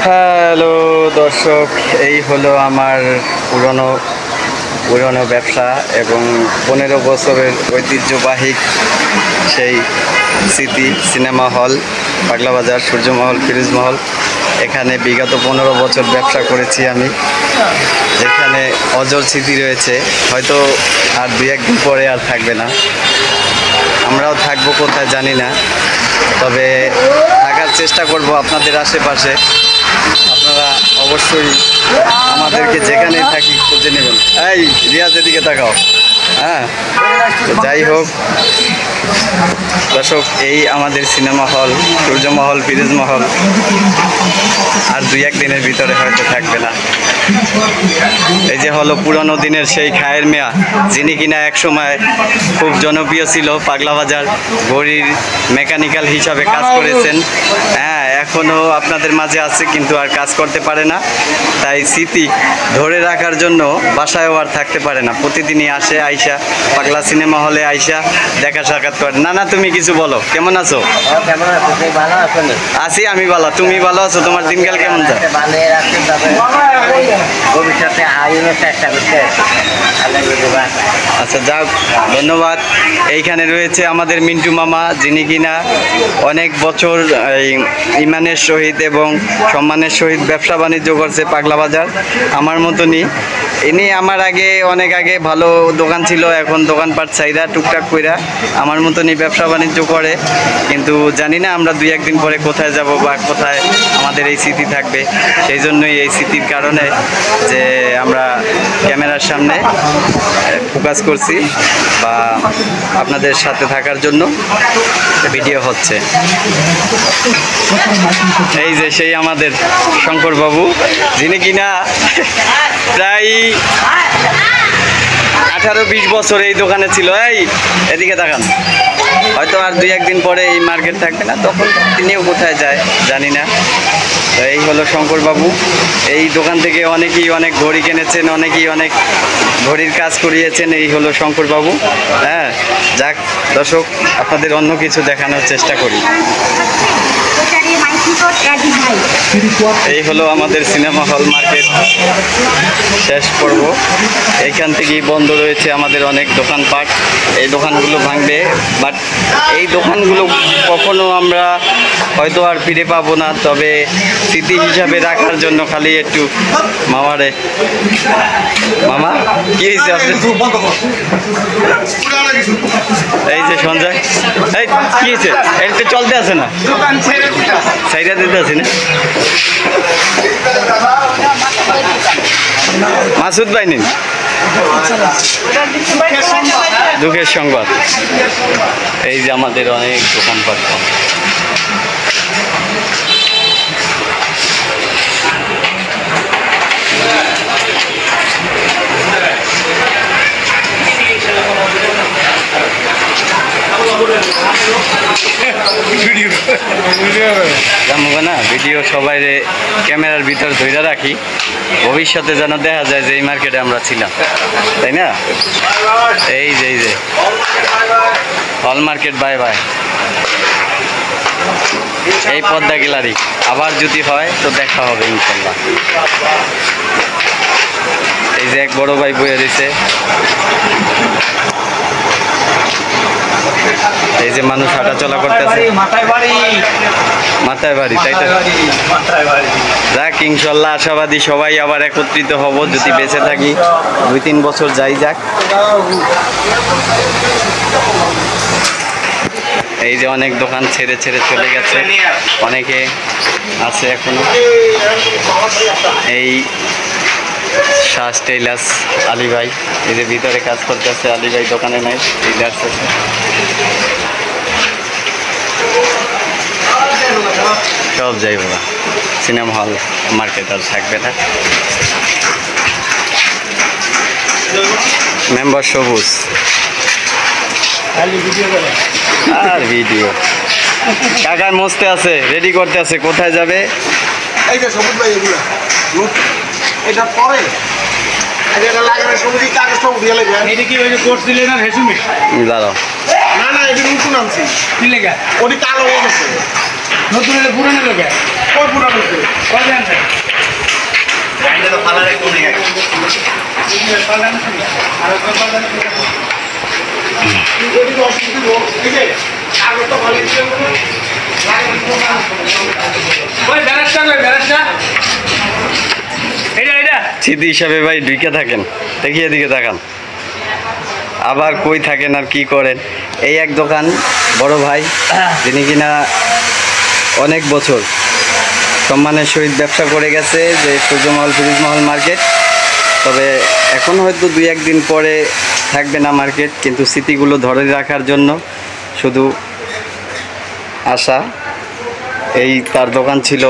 Hello দর্শক, এই হলো আমার পুরনো ব্যবসা এবং 15 বছরের ঐতিহ্যবাহী সেই স্মৃতি সিনেমা হল পাগলা বাজার সূর্যমহল ফিরোজ মহল। এখানে বিগত 15 বছর ব্যবসা করেছি আমি, যেখানে অজর স্মৃতি রয়েছে। হয়তো আর 2-1 দিন পরে আর থাকবে না, আমরাও থাকবো কোথায় জানি না, তবে থাকার চেষ্টা করব আপনাদের আশেপাশে। আপনারা অবশ্যই আমাদেরকে যেখানেই থাকি খুঁজে নেবেন। এই রিয়াজ, এদিকে তাকাও। হ্যাঁ, যাই হোক দর্শক, এই আমাদের সিনেমা হল সূর্যমহল ফিরোজ মহল আর 2-1 দিনের ভিতরে হয়তো থাকবে না। এই যে হলো পুরনো দিনের সেই খায়ের মিয়া, যিনি কিনা এক সময় খুব জনপ্রিয় ছিল, পাগলা বাজার ঘড়ির মেকানিক্যাল হিসাবে কাজ করেছেন। হ্যাঁ, এখনও আপনাদের মাঝে আছে, কিন্তু আর কাজ করতে পারে না। তাই স্মৃতি ধরে রাখার জন্য বাসায়ও আর থাকতে পারে না, প্রতিদিনই আসে, আইসা পাগলা সিনেমা হলে আইসা দেখা সাক্ষাৎ করে। না না, তুমি কিছু বলো, কেমন আছো? আছি আমি ভালো, তুমি ভালো আছো? তোমার দিনকাল কেমন যায়? আচ্ছা, যাক, ধন্যবাদ। এইখানে রয়েছে আমাদের মিন্টু মামা, যিনি কিনা অনেক বছর ইমানের সহিত এবং সম্মানের সহিত ব্যবসা বাণিজ্য করছে পাগলা বাজার। আমার মতনই ইনি আমার অনেক আগে ভালো দোকান ছিল, এখন দোকানপাট চাইরা টুকটাক কইরা আমার মতনই ব্যবসা বাণিজ্য করে। কিন্তু জানি না আমরা 2-1 দিন পরে কোথায় যাব বা কোথায় আমাদের এই স্মৃতি থাকবে। সেই জন্যই এই স্মৃতির কারণে যে আমরা ক্যামেরার সামনে ফোকাস করছি বা আপনাদের সাথে থাকার জন্য ভিডিও হচ্ছে। এই যে সেই আমাদের শঙ্কর বাবু, যিনি কিনা প্রায় 18-20 বছর এই দোকানে ছিল। এই এদিকে দেখান, হয়তো আর 2-1 দিন পরে এই মার্কেট থাকবে না, তখন তিনিও কোথায় যায় জানি না। তো এই হলো শঙ্কর বাবু। এই দোকান থেকে অনেকেই অনেক ঘড়ি কিনেছেন, অনেকেই অনেক ঘড়ির কাজ করিয়েছেন। এই হলো শঙ্কর বাবু। হ্যাঁ, যাক দর্শক, আপনাদের অন্য কিছু দেখানোর চেষ্টা করি। এই হলো আমাদের সিনেমা হল মার্কেট শেষ পর্ব। এইখান থেকেই বন্ধ রয়েছে আমাদের অনেক দোকানপাট। এই দোকানগুলো ভাঙবে, বাট এই দোকানগুলো কখনো আমরা হয়তো আর ফিরে পাবো না, তবে স্মৃতি হিসাবে রাখার জন্য খালি একটু মামারে। মামা, কি হয়েছে আপনার? এই যে সঞ্জয়, এই কি হয়েছে? এটা চলতে আছে না, সাইডা দিতে আছে না। মাসুদ ভাই নিন, দুঃখের সংবাদ। এই যে আমাদের অনেক দোকানপাট। না ভিডিও সবাই ক্যামেরার ভিতর ধরে রাখি, ভবিষ্যতে যেন দেখা যায় যে এই মার্কেটে আমরা ছিলাম, তাই না? এই যে হল মার্কেট, বাই বাই। এই পদ্মা গ্যালারি আবার যদি হয় তো দেখা হবে ইনশাল্লাহ। এই যে এক বড় ভাই বইয়ে দিছে, এই যে মানুষ হাঁটাচলা করতেছে। মাথায় বাড়ি, তাই তো? যাক, ইনশাল্লাহ আশাবাদী সবাই আবার একত্রিত হব যদি বেঁচে থাকি, 2-3 বছর যাই যাক। এই যে অনেক দোকান ছেড়ে চলে গেছে, অনেকে আছে এখনো। এই শাহ টেইলার্স আলী ভাই, এই যে ভিতরে কাজ করতেছে আলী ভাই, দোকানে নাই, টেইলার্স আছে। সব যাই বাবা, সিনেমা হল মার্কেট আর থাকবে না। মেম্বার সবুজ আর ভিডিও কাকার মস্তে আছে, রেডি করতে আছে, কোথায় যাবে? এই যে সবুজ ভাই, এগুলো এটা পরে দাঁড়াও না না এটা নতুন আনছি কি লেগা ওটি কালো হয়ে গেছে নতুন হলে পুরানো লেগা কই পুরানো হয়েছে কয় জানছে ওটি তো অসুবিধা ঠিক আছে আগে তো ভালো ছিল ওই ব্যারাসটা কই ব্যারাসটা এটা স্মৃতি হিসাবে ভাই ঢুকে থাকেন, দেখি এদিকে তাকান, আবার কই থাকেন আর কি করেন। এই এক দোকান বড় ভাই, যিনি কিনা অনেক বছর সম্মানের সহিত ব্যবসা করে গেছে, যে সূর্যমহল ফিরোজমহল মার্কেট। তবে এখন হয়তো 2-1 দিন পরে থাকবে না মার্কেট, কিন্তু স্মৃতিগুলো ধরে রাখার জন্য শুধু আশা। এই তার দোকান ছিল।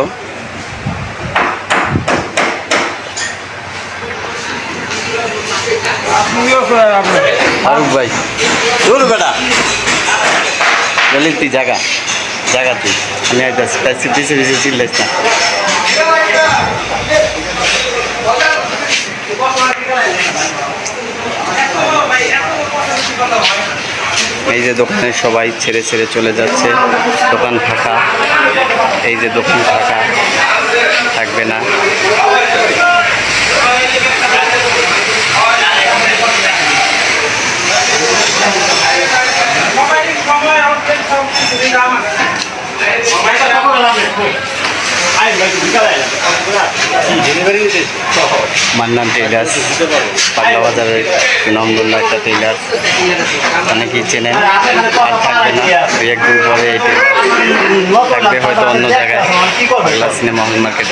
ফারুক ভাই দূর বেটা বলি তুই জায়গা তুই, আমি আইতাছি পিছিয়ে পিছিয়ে চিল্লাইস না। এই যে দোকানে সবাই ছেড়ে ছেড়ে চলে যাচ্ছে, দোকান ফাঁকা। এই যে দোকান ফাঁকা, থাকবে না। মান্নান টেইলার্স, পাগলা বাজারের সুনামধন্য একটা টেইলার্স, অনেকেই চেনেন। আর থাকবে না, 2-1 দিন পরে এই টেইলার্স থাকবে হয়তো অন্য জায়গায়, পাগলা সিনেমা হল মার্কেট।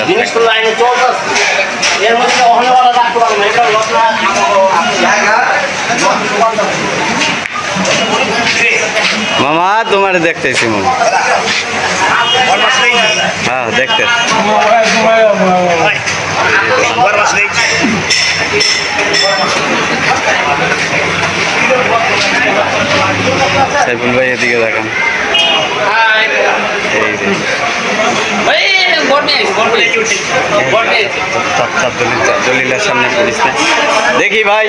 মামা তোমার দেখতেছি মামা, হ্যাঁ দেখতে সাইফুল ভাই এদিকে দেখেন। দলিলের সামনে পড়িস না। দেখি ভাই,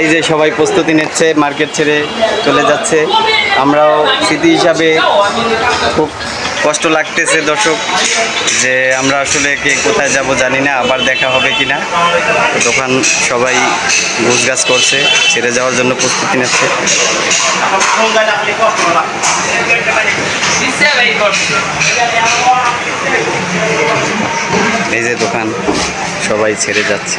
এই যে সবাই প্রস্তুতি নিচ্ছে, মার্কেট ছেড়ে চলে যাচ্ছে। আমরাও স্মৃতি হিসাবে খুব কষ্ট লাগতেছে দর্শক, যে আমরা আসলে কে কোথায় যাব জানি না, আবার দেখা হবে কিনা। দোকান সবাই গোছগাছ করছে, ছেড়ে যাওয়ার জন্য প্রস্তুতি নিচ্ছে। এই যে দোকান সবাই ছেড়ে যাচ্ছে।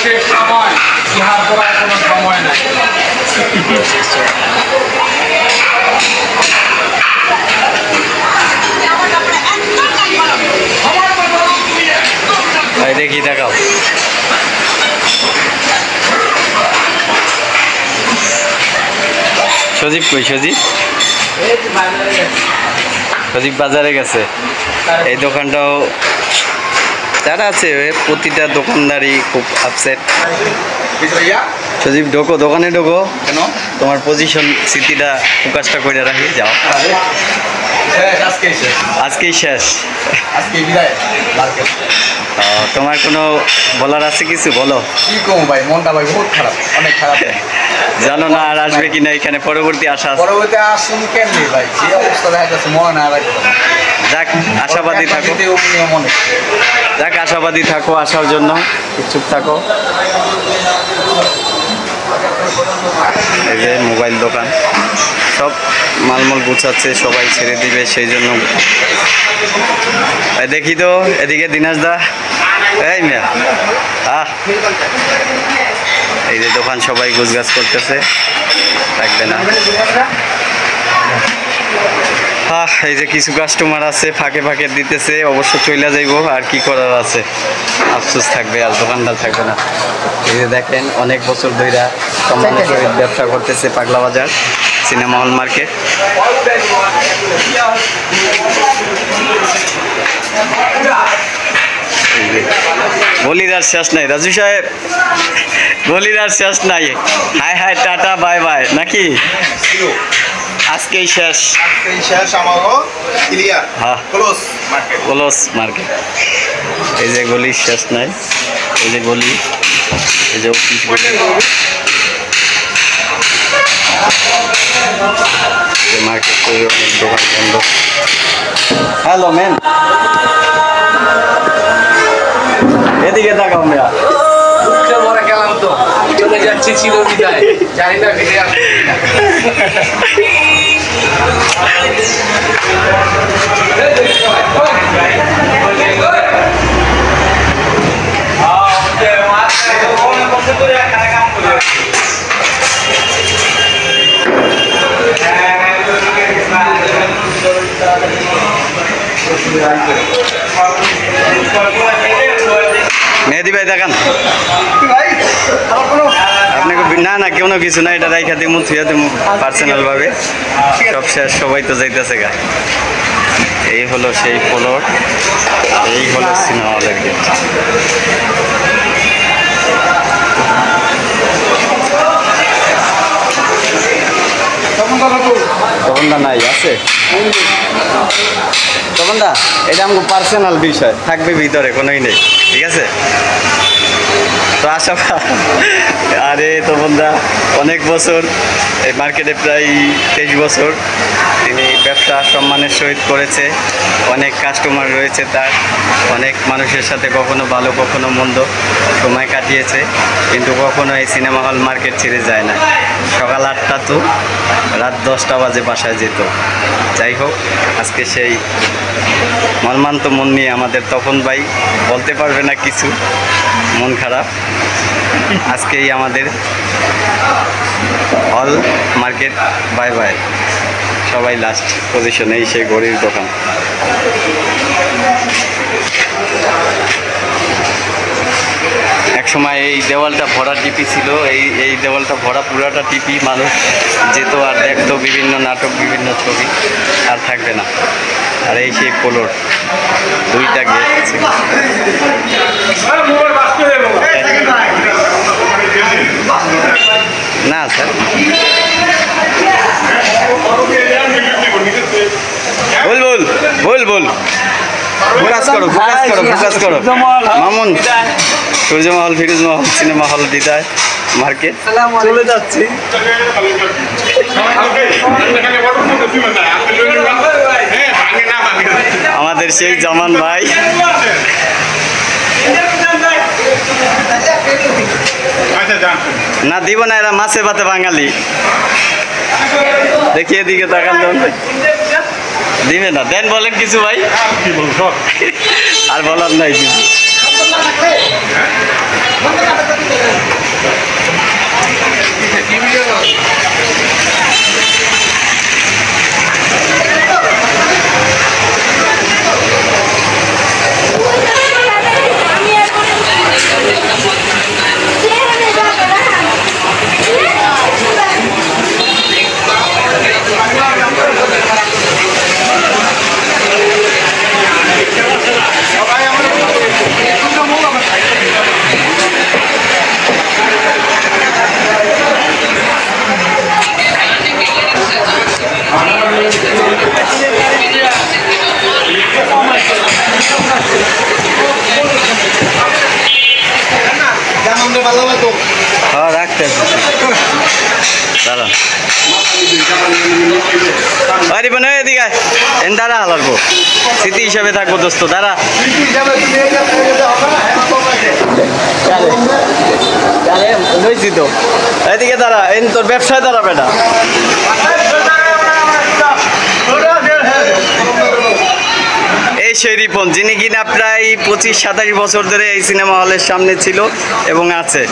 শেষ সময় ইহার করার কোনো সময় নাই। দেখি দেখাও। সজীব কই? সজীব বাজারে গেছে। এই দোকানটাও যারা আছে, প্রতিটা দোকানদারই খুব আপসেট। সজীব ঢোকো, দোকানে ঢোকো। কেন? তোমার পজিশন স্মৃতিটা ফোকাসটা করে রাখি, যাও। আজকেই শেষ, তোমার কোনো বলার আছে কিছু? বলো। কি কম ভাই, মনটা ভাই বহুত খারাপ, অনেক খারাপ। জানো না আর আসবে কিনা এখানে, পরবর্তী আশা পরবর্তী আসুন কেমনি ভাই, যে অবস্থা দেখা যাচ্ছে মনে না রাখবে। যাক আশাবাদী থাকো, যাক আশাবাদী থাকো, আসার জন্য ইচ্ছুক থাকো। এই যে মোবাইল দোকান, সব মালমল গুছাচ্ছে, সবাই ছেড়ে দিবে, সেই জন্য। দেখি তো এদিকে দিনাজ দা, এই মিয়া, এই যে দোকান সবাই গুছগাছ করতেছে, থাকবে না। এই যে কিছু কাস্টমার আছে ফাঁকে ফাঁকে দিতেছে, অবশ্য চলে যাইব, আর কি করার আছে, আফসোস থাকবে, আর দোকানদার থাকবে না। এই যে দেখেন অনেক বছর ধইরা সম্মানের সহিত ব্যবসা করতেছে পাগলা বাজার সিনেমা হল মার্কেট। গলির আর শেষ নাই রাজু সাহেব, গলির আর শেষ নাই। High high tata bye bye নাকি আজকেই শেষ? এই শেষ আমারও ক্লিয়ার হ্যাঁ ক্লোজ মার্কেট। Close market. এই যে গলির শেষ নাই, এই যে গলি, এই যে অফিস গলি, মার্কেট করে অনেক দোকান বন্ধ। হ্যালো ম্যান, এদিকে তাকাও মেয়া। উঠে পরে গেলাম তো চলে যাচ্ছি চিরবিদায়, জানি না ফিরে আসবো মেহেদি ভাই দেখান। আপনাকে না না কোনো কিছু না, এটা রাইখা দিমু থুয়া দিমু পার্সোনাল ভাবে, সব শেষ, সবাই তো যাইতেছে গা। এই হলো সেই ফ্লোর, এই হলো সিনেমা হলের গেট। তপনদা নাই আছে? তপনদা এটা আমার পার্সোনাল বিষয়, থাকবে ভিতরে, কোনোই নেই, ঠিক আছে? তো আশা, আরে তপনদা অনেক বছর এই মার্কেটে, প্রায় 23 বছর তিনি ব্যবসা সম্মানের সহিত করেছে, অনেক কাস্টমার রয়েছে তার, অনেক মানুষের সাথে কখনো ভালো কখনো মন্দ সময় কাটিয়েছে, কিন্তু কখনো এই সিনেমা হল মার্কেট ছেড়ে যায় না। সকাল 8টা তো রাত 10টা বাজে বাসায় যেত। যাই হোক, আজকে সেই মর্মান্ত মন নিয়ে আমাদের তপন ভাই বলতে পারবে না কিছু, মন খারাপ। আজকেই আমাদের হল মার্কেট বাই বাই, সবাই লাস্ট পজিশনে। এই সেই ঘড়ির দোকান। এক সময় এই দেওয়ালটা ভরা টিপি ছিল, এই দেওয়ালটা ভরা পুরাটা টিপি, মানুষ যেত আর দেখতো বিভিন্ন নাটক, বিভিন্ন ছবি, আর থাকবে না। আর এই সেই ফ্লোর, দুইটা গেট ছিল। না স্যার, বল বল বল বল, ফোকাস করো ফোকাস করো ফোকাস করো। মামুন, সূর্যমহল, ফিরোজমহল সিনেমা হল, দিদায় মার্কেট, চলে যাচ্ছি। আমাদের সেই জামান ভাই, না দিব না, এরা মাছে ভাতে বাঙালি। দেখি এদিকে তাকান, দিবে না, দেন বলেন কিছু ভাই। আর বলার নাই কিছু। হ্যাঁ রাখতে দাঁড়ান, আরে বোন এদিকে এন, দাঁড়া হালারবো, স্মৃতি হিসাবে থাকবো দোস্ত, দাঁড়া। লইছি তো, এদিকে দাঁড়া, এন তোর ব্যবসায় দাঁড়াবে না। এই সেই রিপন, যিনি কিনা প্রায় 25-27 বছর ধরে এই সিনেমা হলের সামনে ছিল এবং আছে।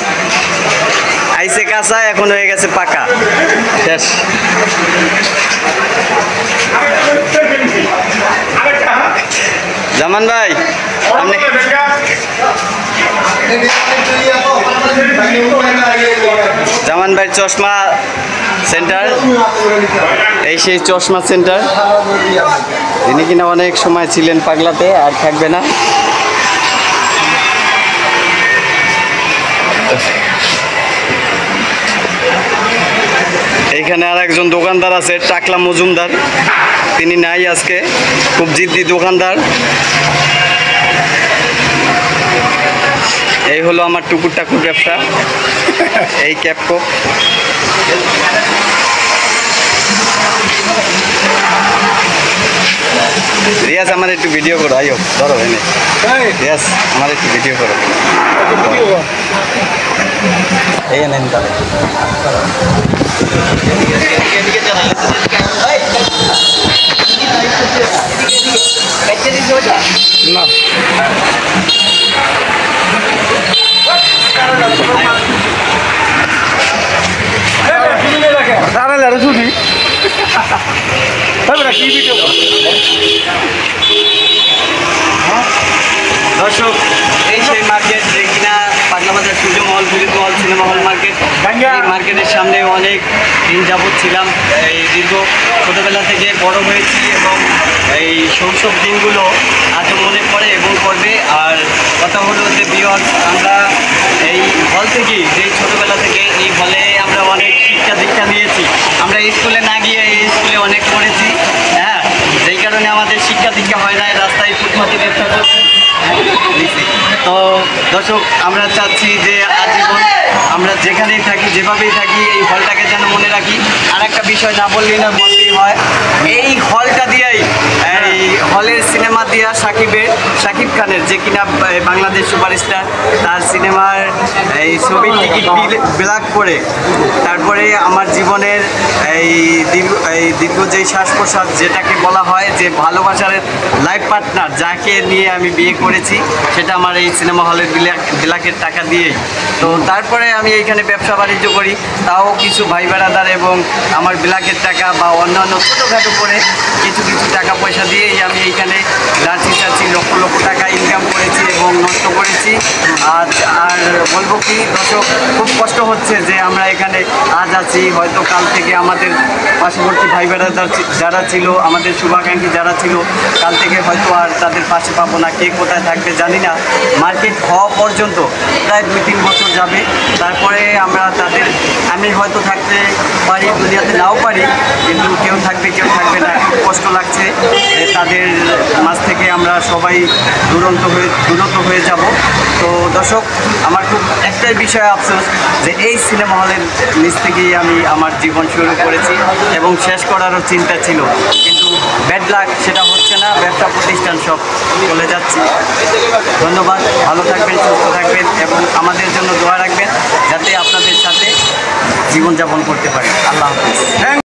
আইসে কাঁচা, এখন হয়ে গেছে পাকা, শেষ। জামান ভাই আপনি জামান ভাই চশমা সেন্টার, এই সেই চশমা সেন্টার। তিনি কিনা অনেক সময় ছিলেন পাগলাতে, আর থাকবে না। এইখানে আর একজন দোকানদার আছে, টাকলা মজুমদার। তিনি নাই আজকে, খুব জিদ্দি দোকানদার। এই হলো আমার টুকুর টাকুর ব্যবসা, এই ক্যাপকো। রিয়াজ আমার একটু ভিডিও করো, আইও ধরো এনে। রিয়াজ আমার একটু ভিডিও করো, এই নেন তাহলে। না দর্শক, এই সেই মার্কেট যে কিনা পাগলা বাজার সূর্য মহল, ফিরিদ মহল, সিনেমা হল মার্কেট। এই মার্কেটের সামনে অনেক দিন যাবৎ ছিলাম। এই দীর্ঘ ছোটোবেলা থেকে বড় হয়েছি এবং এই শৈশব দিনগুলো আজও মনে পড়ে এবং পড়বে। আর কথা হলো যে ভিউয়ার্স, আমরা এই হল থেকেই, যেই ছোটোবেলা থেকে এই হলে আমরা অনেক শিক্ষা দীক্ষা নিয়েছি। আমরা স্কুলে না গিয়ে এই স্কুলে অনেক পড়েছি, হ্যাঁ, যেই কারণে আমাদের শিক্ষা দীক্ষা হয় না, রাস্তায় ফুটপাতে ব্যবসা করছি। তো দর্শক, আমরা চাচ্ছি যে আজীবন আমরা যেখানেই থাকি, যেভাবেই থাকি, এই হলটাকে যেন মনে রাখি। আর একটা বিষয় না বললেই না, বলতেই হয়, এই হলটা দিয়েই, এই হলের সিনেমা দিয়া শাকিব খানের, যে কিনা বাংলাদেশ সুপারস্টার, তার সিনেমার এই ছবির টিকিট ব্ল্যাক করে তারপরে আমার জীবনের এই দীর্ঘ যেই শ্বাস প্রশ্বাস, যেটাকে বলা হয় যে ভালোবাসার লাইফ পার্টনার, যাকে নিয়ে আমি বিয়ে করেছি, সেটা আমার এই সিনেমা হলের ব্ল্যাকের টাকা দিয়েই। তো তারপরে আমি এইখানে ব্যবসা বাণিজ্য করি, তাও কিছু ভাই বেড়াদার এবং আমার ব্ল্যাকের টাকা বা অন্যান্য ছোটোখাটো করে কিছু টাকা পয়সা দিয়েই আমি এইখানে লার্চি লক্ষ লক্ষ টাকা ইনকাম করেছি এবং নষ্ট করেছি। আর বলবো কি দর্শক, খুব কষ্ট হচ্ছে যে আমরা এখানে আজ আছি, হয়তো কাল থেকে আমাদের পার্শ্ববর্তী ভাই বেড়াদার যারা ছিল, আমাদের শুভাকাঙ্ক্ষী যারা ছিল, কাল থেকে হয়তো আর তাদের পাশে পাবো না। কে কোথায় থাকবে জানি না। মার্কেট হওয়া পর্যন্ত প্রায় 2-3 বছর যাবে। তারপরে আমি হয়তো থাকতে পারি, দুনিয়াতে নাও পারি, কিন্তু কেউ থাকবে কেউ থাকবে না। খুব কষ্ট লাগছে, তাদের মাঝ থেকে আমরা সবাই দূরত্ব হয়ে যাব। তো দর্শক, আমার খুব একটাই বিষয় আফসোস যে এই সিনেমা হলের নিচ থেকেই আমি আমার জীবন শুরু করেছি এবং শেষ করারও চিন্তা ছিল, কিন্তু ব্যাড লাক, সেটা হচ্ছে না। ব্যবসা প্রতিষ্ঠান সব চলে যাচ্ছে। ধন্যবাদ, ভালো থাকবেন, সুস্থ থাকবেন এবং আমাদের জন্য দোয়া রাখবেন, যাতে আপনাদের সাথে জীবনযাপন করতে পারি। আল্লাহ হাফেজ।